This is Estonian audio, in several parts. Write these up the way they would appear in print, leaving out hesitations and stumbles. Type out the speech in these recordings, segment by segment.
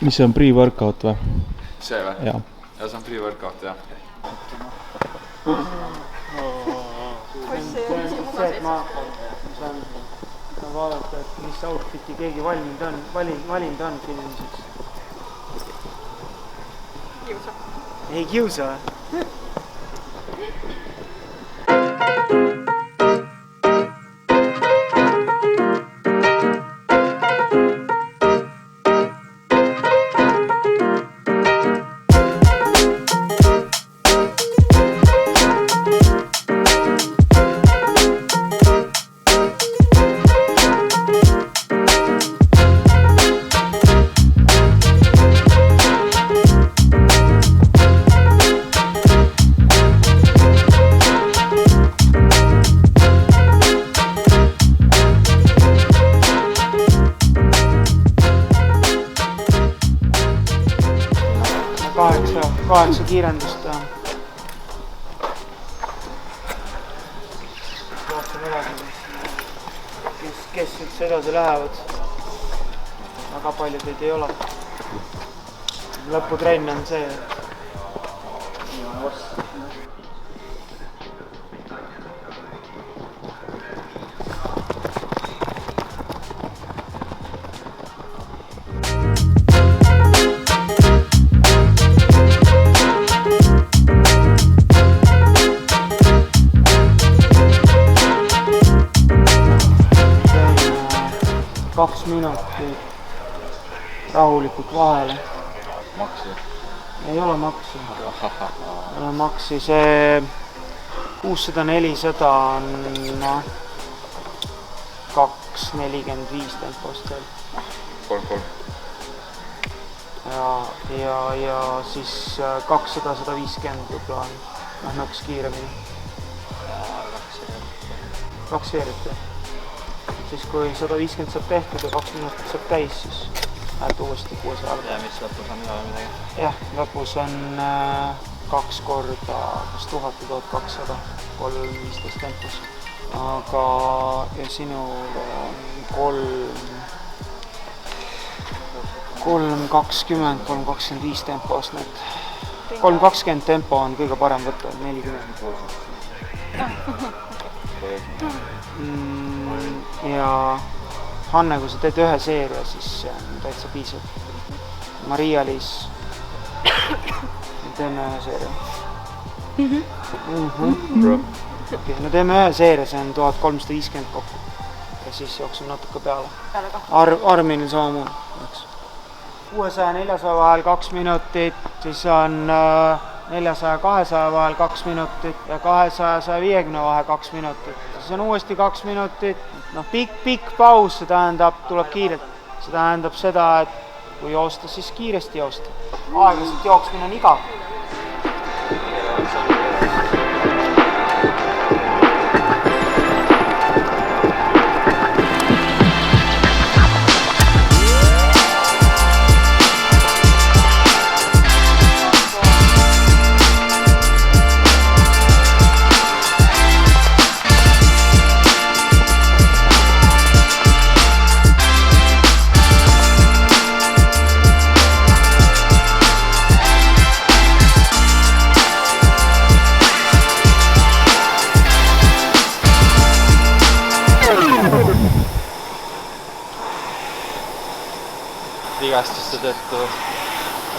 Mis see on pre-workout või? See või? Jaa. Ja see on pre-workout, jah. See ma saan vaadata, et mis outfiti keegi valinud on filmiseks. Kiusa. Ei kiusa? Kaheksa kiirendust ja vaatame edasi, kes üldse edasi lähevad. Väga palju teid ei ole. Lõputrenn on see. Kaks minutit rahulikult vahele. Maksi? Ei ole maksi. Ei ole maksi. See 600-400 on 2.45 tempost veel. 3-3. Ja siis 200-150 võib-olla on nõks kiiremini. 2 veerit. Siis kui 150 saab tehtud ja 2 minutit saab täis, siis lähed uuesti 600. Ja mis lõpus on üle midagi? Jah, lõpus on 2 korda kas 1000 või 1200, 3.15 tempos. Aga ja sinul on 3.20, 3.25 tempos. 3.20 tempo on kõige parem võtta, 40. Ja Hanne, kui sa teed ühe seeria, siis täitsa piisab. Maria-Liis, teeme ühe seeria. No teeme ühe seeria, see on 1350 kokku. Ja siis jooksime natuke peale. Arminil samamoodi. 600-400 vahel 2 minutit, siis on 400-200 vahel 2 minutit ja 200-150 vahel 2 minutit. Siis on uuesti 2 minutit. Pikk paus, see tähendab, tuleb kiirelt. See tähendab seda, et kui joosta, siis kiiresti joosta. Aeglaselt jooksmine on igav. Vigastuste tõttu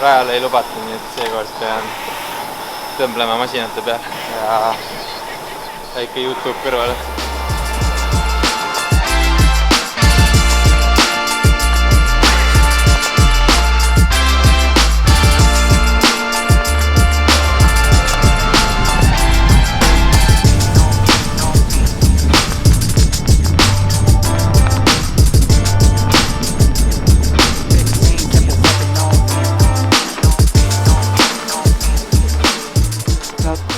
rajale ei lubata, nii et seekord pean tõmblema masinate peal ja väike YouTube kõrvale.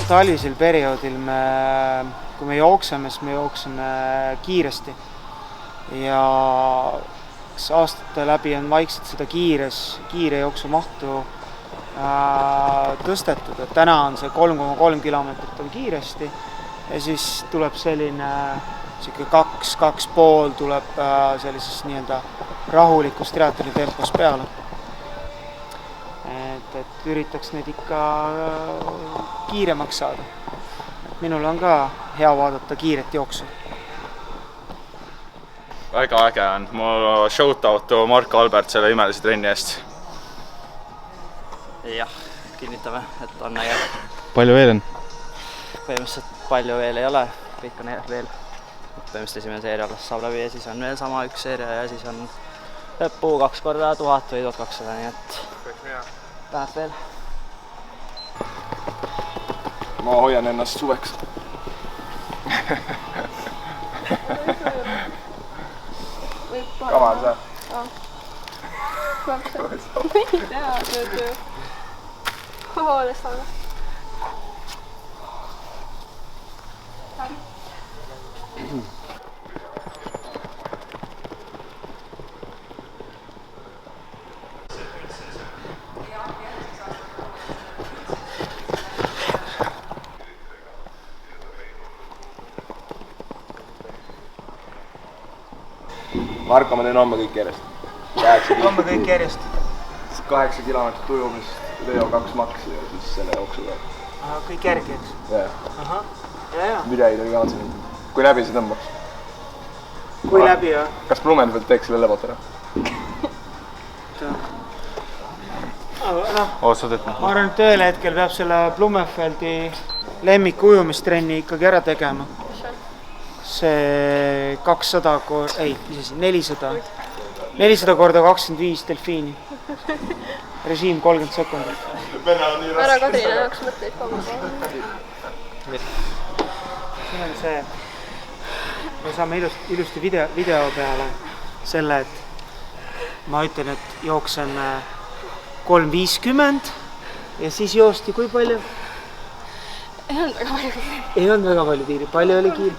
Talvisel perioodil kui me jookseme, siis me jookseme kiiresti ja aastate läbi on vaikselt seda kiire jooksumahtu tõstetud, et täna on see 3,3 kilomeetrit on kiiresti ja siis tuleb selline 2,5 tuleb sellisest nii-öelda rahulikust triatloni tempos peale. et üritaks neid ikka kiiremaks saada. Minul on ka hea vaadata kiiret jooksu. Väga äge on, mul shoutoutu Marko Albert selle imelise trenni eest. Jah, kinnitame, et on äge. Palju veel on? Põhimõtteliselt palju veel ei ole, kõik on veel. Põhimõtteliselt esimene seeria alles saab läbi ja siis on veel sama üks seeria ja siis on lõppu 2 korda 1000 või 1200, nii et läheb veel. Ma hoian ennast suveks. Kaval sa? Ei tea, nüüd hoolestame. Marko, ma teen homme kõik järjest. Homme kõik järjest. 8 kilomeetrit ujumist, Leo 2 maksi ja siis selle jooksuga. Kõik järgi, eks? Jah. Ja. Mida ei tohi kavatse nüüd? Kui läbi see tõmbaks? Kui läbi, jah? Kas Blumenfeld teeks selle lebot ära? Otsad, et Ma arvan, et ühel hetkel peab selle Blumenfeldi lemmiku ujumistrenni ikkagi ära tegema. See 400 korda 25 delfiini. Režiim 30 sekundit. Ära Kadrina jaoks mõtteid koguda. Siin on see, me saame ilusti video peale selle, et ma ütlen, et jooksen 3.50 ja siis joosti kui palju? Ei olnud väga palju kiiri. Ei olnud väga palju kiiri, palju oli kiiri?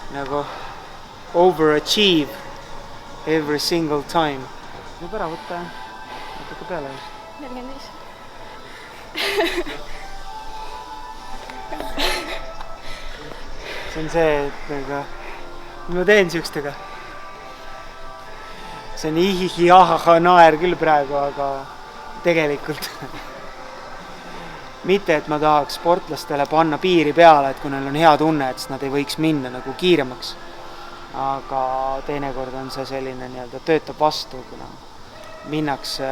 Nagu overachieve every single time. Võib ära võtta natuke peale. 45. See on see, et nagu, ma teen siukestega. See on ihihi-ahaha naer küll praegu, aga tegelikult mitte, et ma tahaks sportlastele panna piiri peale, et kui neil on hea tunne, et siis nad ei võiks minna nagu kiiremaks. Aga teinekord on see selline nii-öelda töötab vastu, kuna minnakse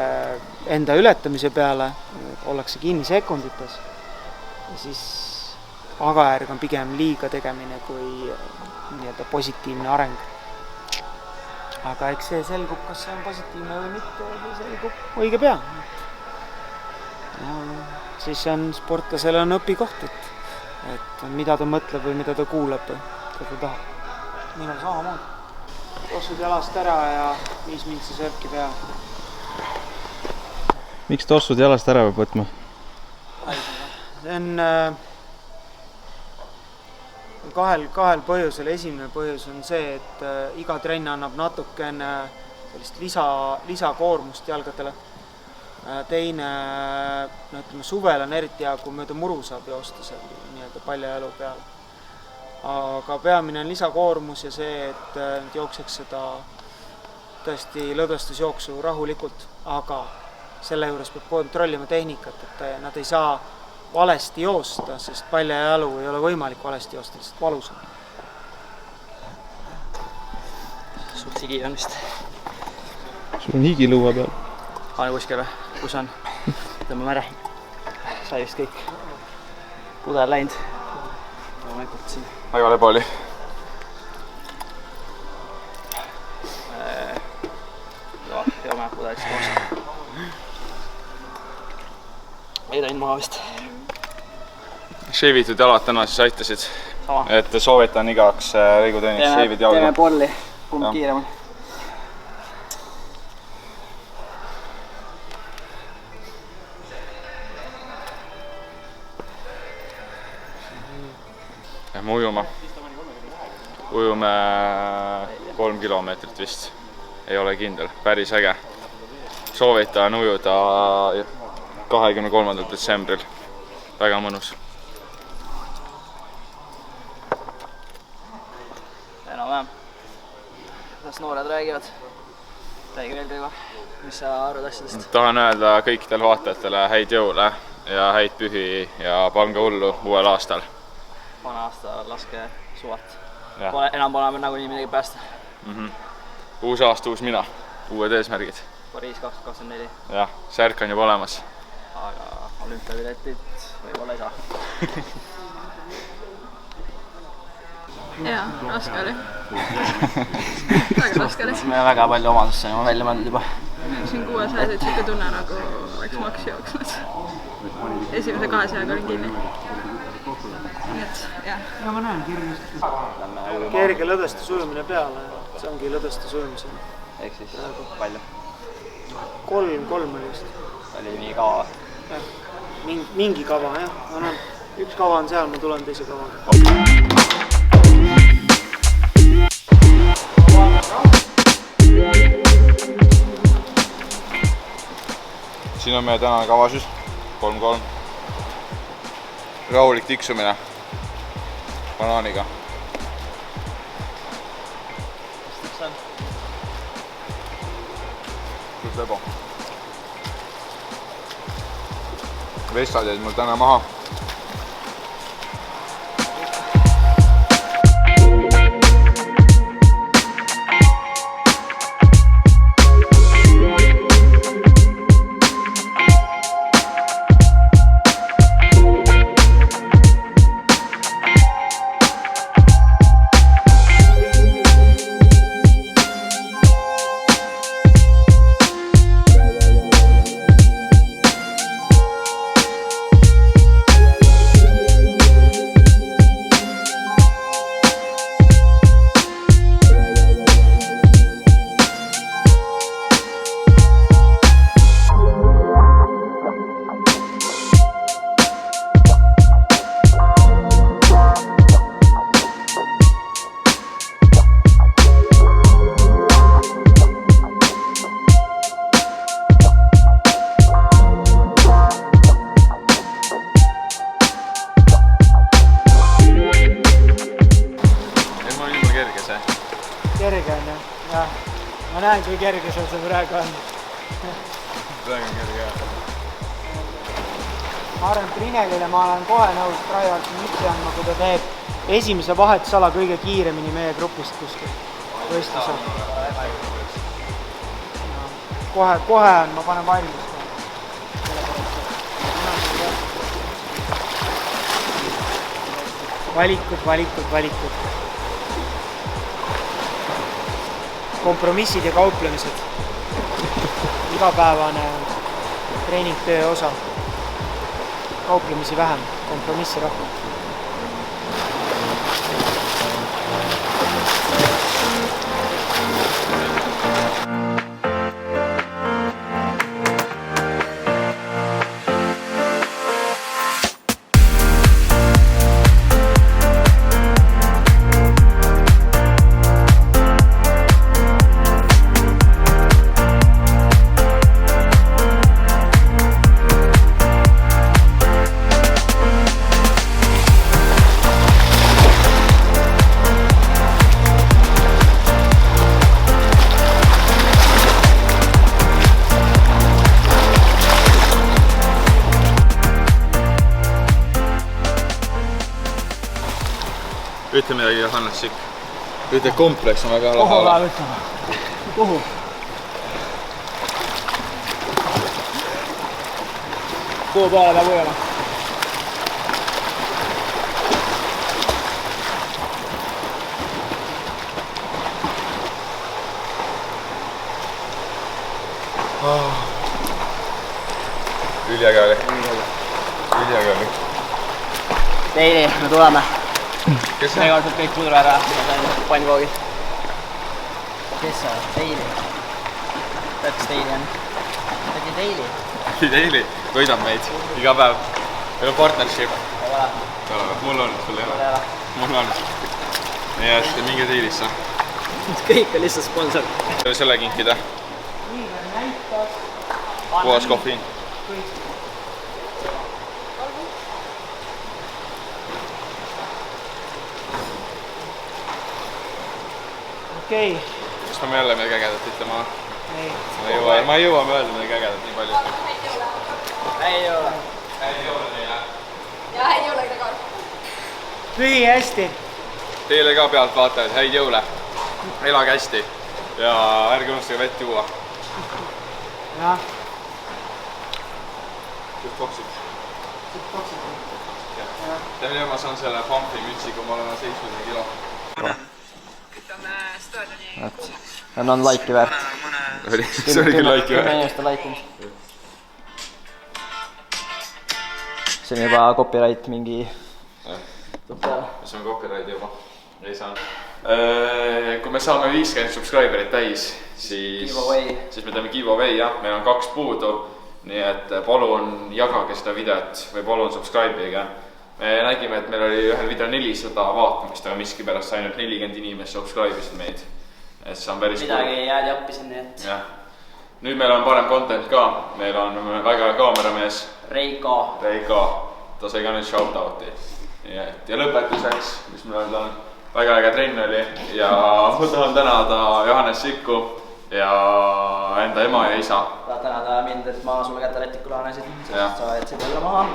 enda ületamise peale, ollakse kinni sekundites ja siis agajärg on pigem liiga tegemine kui nii-öelda positiivne areng. Aga eks see selgub, kas see on positiivne või mitte, või selgub õige pea. Ja siis on sportlasel on õpikoht, et mida ta mõtleb või mida ta kuulab või mida ta tahab. Minul samamoodi. Tossud jalast ära ja 5 mintsi sörki pea. Miks tossud jalast ära peab võtma? See on kahel põhjusel. Esimene põhjus on see, et iga trenn annab natukene sellist lisakoormust jalgadele. Teine, ütleme, suvel on eriti hea, kui mööda muru saab joosta seal nii-öelda paljajalu peal. Aga peamine on lisakoormus ja see, et jookseks seda tõesti lõdvestusjooksu rahulikult, aga selle juures peab kontrollima tehnikat, et nad ei saa valesti joosta, sest paljajalu ei ole võimalik valesti joosta, lihtsalt valus on. Suht higi on vist. Sul on higi lõua peal. Aane kuskil või? Kus on? Tõmbame ära. Sai vist kõik pudel läinud. Loomulikult siin. Väga leba oli. Joome pudelist koos. Ei läinud maha vist. Shavitud jalad täna siis aitasid. Sama. Et soovitan igaks lõigutreenis shavid jalga. Teeme polli. Kumb kiirem on. Lähme ujuma. Ujume 3 kilomeetrit vist. Ei ole kindel. Päris äge. Soovitan ujuda 23. detsembril. Väga mõnus. Enam-vähem. Kuidas noored räägivad? räägi veel kõige, mis sa arvad asjadest? Tahan öelda kõikidele vaatajatele häid jõule ja häid pühi ja pange hullu uuel aastal. Vana aasta laske suvat. Ja. Enam pole nagunii midagi päästa. Uus aasta, uus mina. Uued eesmärgid. Pariis 2024. Jah, särk on juba olemas. Aga olümpiapiletit võib-olla ei saa. Jaa, raske oli. Väga raske oli. Me väga palju omadesse oleme välja mõeldud juba. Siin 600 siuke tunne nagu oleks maks jooksnud. Esimese 200-ga olin kinni. Nii et, jah. Ja ma näen kergesti. Kerge lõdveste sujumine peale. See ongi lõdveste sujumisel. Ehk siis palju? 3 oli vist. Oli nii kava? Mingi kava, jah. Üks kava on seal, ma tulen teise kavaga. Siin on meie tänane kava siis. 3-3. Rahulik tiksumine. Banaaniga. Mis on? Kus lebo. Vestad jäid mul täna maha. Kerge on jah. Ma näen, kui kerge see praegu on. Praegu on kerge, jah. Ma arvan, et Rinelile ma olen kohe nõus Raivalti mitte andma, kui ta teeb esimese vahetusala kõige kiiremini meie grupist kuskil võistlusel. Kohe on, ma panen valmis. Valikud. Kompromissid ja kauplemised. Igapäevane treeningtöö osa. Kauplemisi vähem, kompromissi rohkem. Ütle midagi Johannes Sikk. Ütle, kompleks on väga lahe. Kuhu lahe võtama? Kuhu? Kuhu poole peab ujama? Üliäge oli. Teili, me tuleme. Kes see? Seekord kõik pudru ära, ma sain pannkoogid. Kes sa? Teili. Tead, kes Teili on? Tead, Teili? Teili toidab meid iga päev. Meil on partnership. Ei ole. Mul on, sul ei Ei ole. ole. Mul on. Nii et minge Teilisse. Kõik on lihtsalt sponsor. Selle kinkida. Puhas kohviin. Okei. Kas peame jälle midagi ägedat ütlema? ma ei jõua öelda midagi ägedat nii palju. Ei ole. Ei ole neile. Ja häid jõule ka. pühi hästi. Teile ka pealtvaatajad, häid jõule. Elage hästi ja ärge unustage vett juua. jah. Just toksid. Teile ma saan selle pampi mütsi, kui ma olen 70 kilo. Ütleme staadioni. On laiki väärt. See oli küll laiki väärt. Inimeste laikimist. See on juba copyright mingi... See on copyright juba. Ei saanud. Kui me saame 50 subscriberit täis, siis me teeme giveaway, jah. Meil on 2 puudu. Nii et palun jagage seda videot või palun subscribe'ige. Me nägime, et meil oli ühel video 400 vaatamist, aga miskipärast ainult 40 inimest subscribe'isid meid. Et see on päris midagi jäädi appisin, nii et... jah. Nüüd meil on parem content ka. Meil on väga kaameramees Reiko. Ta sai ka nüüd shoutouti. Ja lõpetuseks, mis meil on väga äge trenn oli ja ma tahan tänada Johannes Sikku ja enda ema ja isa. Tahad tänada mind, et ma sulle kätte rätikku laanesid, sest sa jätsid jälle maha.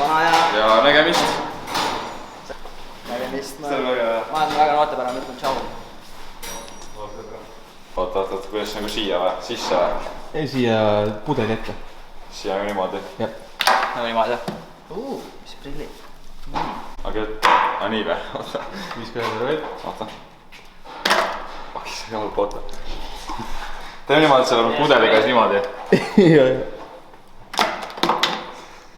Vana ja nägemist. Nägemist. Ma olen väga noortepärane, ütlen tšau. Oot, kuidas nagu siia või? Sisse või? Ei, siia pudeli ette. Siia niimoodi? Jah. Nagu niimoodi, jah. Mis prillid. Aga nii või? Oota. Viska jälle veel. Oota. Pakis on jalg poota. Teeme niimoodi, et seal on pudeli käes niimoodi. Jah.